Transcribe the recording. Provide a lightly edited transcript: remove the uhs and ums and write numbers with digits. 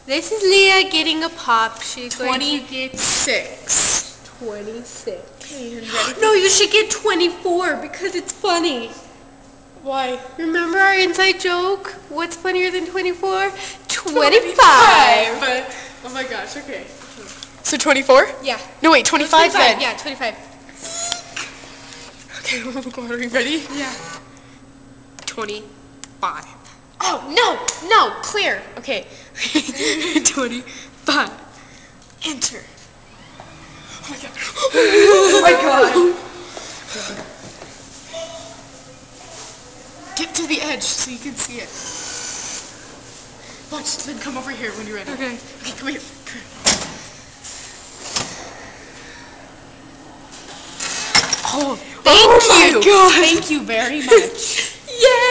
This is Leah getting a pop. She's going to get 26. 26. Okay, you ready? No, you should get 24 because it's funny. Why? Remember our inside joke? What's funnier than 24? 25. Oh my gosh, okay. So 24? Yeah. No, wait, 25 then. Yeah, 25. Okay, oh my God, are you ready? Yeah. 25. Oh, no, clear. Okay. 25. Enter. Oh my God. Oh my God. Get to the edge so you can see it. Watch, then come over here when you're ready. Okay. Okay, come here. Oh, thank you. God. Thank you very much. Yay!